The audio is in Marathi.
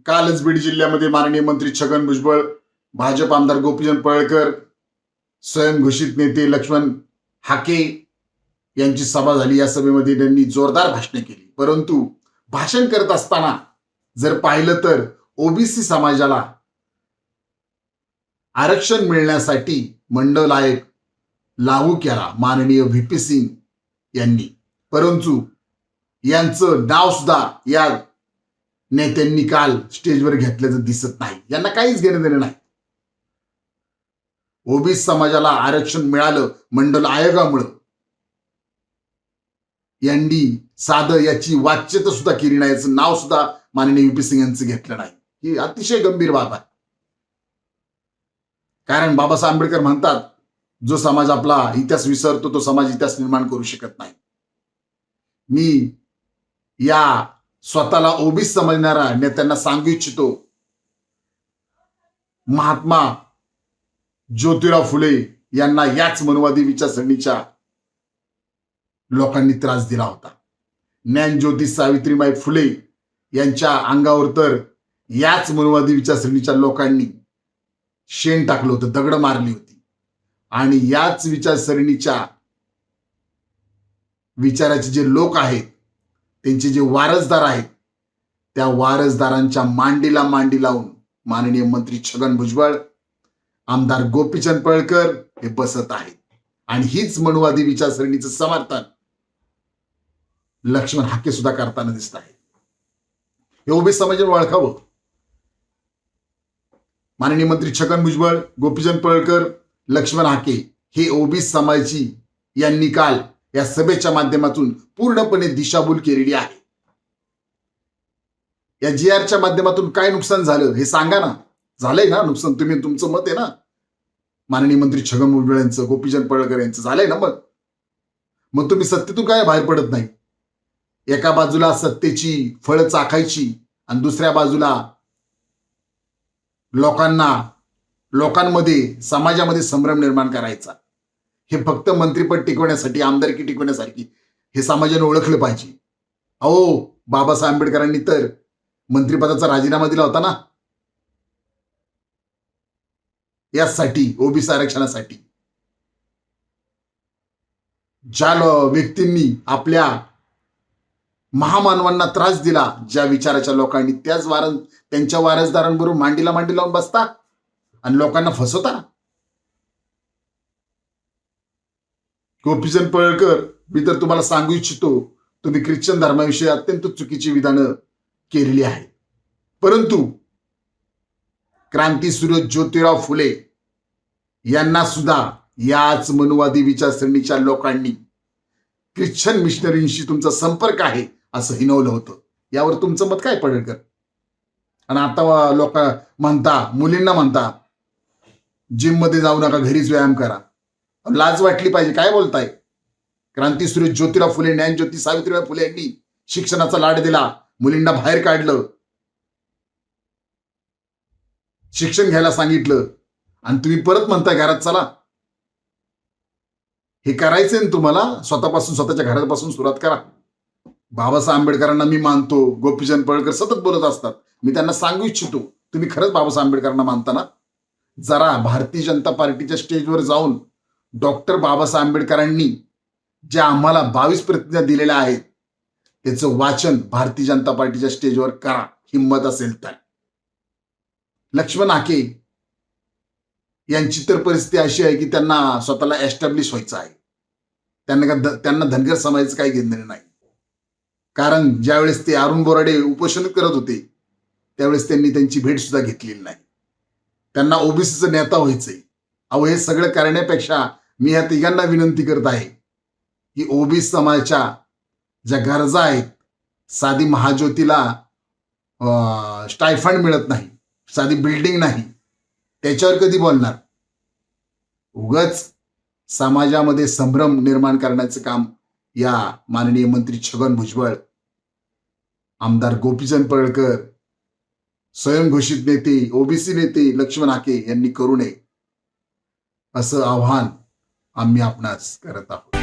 कालच बीड जिल्ह्यामध्ये माननीय मंत्री छगन भुजबळ, भाजप आमदार गोपीचंद पळळकर, स्वयंघोषित नेते लक्ष्मण हाके यांची सभा झाली. या सभेमध्ये त्यांनी जोरदार भाषणे केली. परंतु भाषण करत असताना जर पाहिलं तर ओबीसी समाजाला आरक्षण मिळण्यासाठी मंडल आयोग लागू केला माननीय व्हीपी सिंग यांनी. परंतु यांचं नाव सुद्धा या नेत्यांनी काल स्टेजवर घेतल्याचं दिसत नाही. यांना काहीच घेणं देणं नाही. ओबीसी समाजाला आरक्षण मिळालं मंडल आयोगामुळे. यांनी साधं याची वाच्यता सुद्धा केली नाही. याचं नाव सुद्धा माननीय व्हीपी सिंग यांचं घेतलं नाही. ही अतिशय गंभीर बाब आहे. कारण बाबासाहेब आंबेडकर म्हणतात, जो समाज आपला इतिहास विसरतो तो समाज इतिहास निर्माण करू शकत नाही. मी या स्वतःला ओबीसी समजणाऱ्या नेत्यांना सांगू इच्छितो, महात्मा ज्योतिराव फुले यांना याच मनुवादी विचारसरणीच्या लोकांनी त्रास दिला होता. ज्ञानज्योती सावित्रीबाई फुले यांच्या अंगावर तर याच मनुवादी विचारसरणीच्या लोकांनी शेण टाकलं होतं, दगड मारली होती. आणि याच विचारसरणीच्या विचाराचे जे लोक आहेत, त्यांचे जे वारसदार आहेत, त्या वारसदारांच्या मांडीला मांडी लावून माननीय मंत्री छगन भुजबळ, आमदार गोपीचंद पळळकर हे बसत आहेत. आणि हीच मनुवादी विचारसरणीचं समर्थन लक्ष्मण हाके सुद्धा करताना दिसत आहे. हे ओबीसी समाजाने ओळखावं. माननीय मंत्री छगन भुजबळ, गोपीचंद पळळकर, लक्ष्मण हाके हे ओबीसी समाजाची यांनी काल या सभेच्या माध्यमातून पूर्णपणे दिशाभूल केलेली आहे. या GR माध्यमातून काय नुकसान झालं हे सांगा ना. झालंय ना नुकसान? तुम्ही तुमचं मत आहे ना. माननीय मंत्री छगन भुजबळ यांचं, गोपीचंद पळळकर यांचं झालंय ना. मग तुम्ही सत्तेतून काय बाहेर पडत नाही? एका बाजूला सत्तेची फळं चाखायची आणि दुसऱ्या बाजूला लोकांमध्ये समाजामध्ये संभ्रम निर्माण करायचा. हे फक्त मंत्रीपद टिकवण्यासाठी, आमदारकी टिकवण्यासाठी हे समाजाने ओळखलं पाहिजे. अहो, बाबासाहेब आंबेडकरांनी तर मंत्रिपदाचा राजीनामा दिला होता ना, यासाठी, ओबीसी आरक्षणासाठी. ज्या व्यक्तींनी आपल्या महामानवांना त्रास दिला, ज्या विचाराच्या लोकांनी, त्यांच्या वारसदारांबरोबर मांडीला मांडी लावून बसता आणि लोकांना फसवता. गोपीचंद पळळकर, मी तर तुम्हाला सांगू इच्छितो, तुम्ही ख्रिश्चन धर्माविषयी अत्यंत चुकीची विधानं केलेली आहेत. परंतु क्रांतीसूर्य ज्योतिराव फुले यांना सुद्धा याच मनुवादी विचारसरणीच्या लोकांनी ख्रिश्चन मिशनरींशी तुमचा संपर्क आहे असं हिनवलं होतं. यावर तुमचं मत काय पळळकर? आणि आता लोक म्हणता, मुलींना म्हणता जिम मध्ये जाऊ नका, घरीच व्यायाम करा. लाज वाटली पाहिजे. काय बोलताय? क्रांतीसूर्य ज्योतिराव फुले, ज्ञानज्योती सावित्रीबाई फुले यांनी शिक्षणाचा लाड दिला, मुलींना बाहेर काढलं, शिक्षण घ्यायला सांगितलं, आणि तुम्ही परत म्हणताय घरात चला. हे करायचंय ना तुम्हाला? स्वतःपासून, स्वतःच्या घरापासून सुरुवात करा. बाबासाहेब आंबेडकरांना मी मानतो. गोपीचंद पळळकर सतत बोलत असतात. मी त्यांना सांगू इच्छितो, तुम्ही खरंच बाबासाहेब आंबेडकरांना मानता ना? जरा भारतीय जनता पार्टीच्या स्टेजवर जाऊन डॉक्टर बाबासाहेब आंबेडकरांनी ज्या आम्हाला 22 प्रतिज्ञा दिलेल्या आहेत त्याचं वाचन भारतीय जनता पार्टीच्या स्टेजवर करा, हिंमत असेल तर. लक्ष्मण हाके यांची तर परिस्थिती अशी आहे की त्यांना स्वतःला एस्टॅब्लिश व्हायचं आहे. त्यांना धनगर समाजाचं काही घेणं नाही. कारण ज्यावेळेस ते अरुण बोराडे उपोषण करत होते त्यावेळेस त्यांनी त्यांची भेट सुद्धा घेतलेली नाही. त्यांना ओबीसीचं नेता व्हायचंय. अहो, हे सगळं करण्यापेक्षा मी या तिघांना विनंती करत आहे की ओबीसी समाजाच्या ज्या गरजा आहेत, साधी महाज्योतीला स्टायफंड मिळत नाही, साधी बिल्डिंग नाही, त्याच्यावर कधी बोलणार? उगाच समाजामध्ये संभ्रम निर्माण करण्याचं काम या माननीय मंत्री छगन भुजबळ, आमदार गोपीचंद पळळकर, स्वयंघोषित नेते, ओबीसी नेते लक्ष्मण हाके यांनी करू नये, असं आव्हान आम्ही आपणास करत आहोत.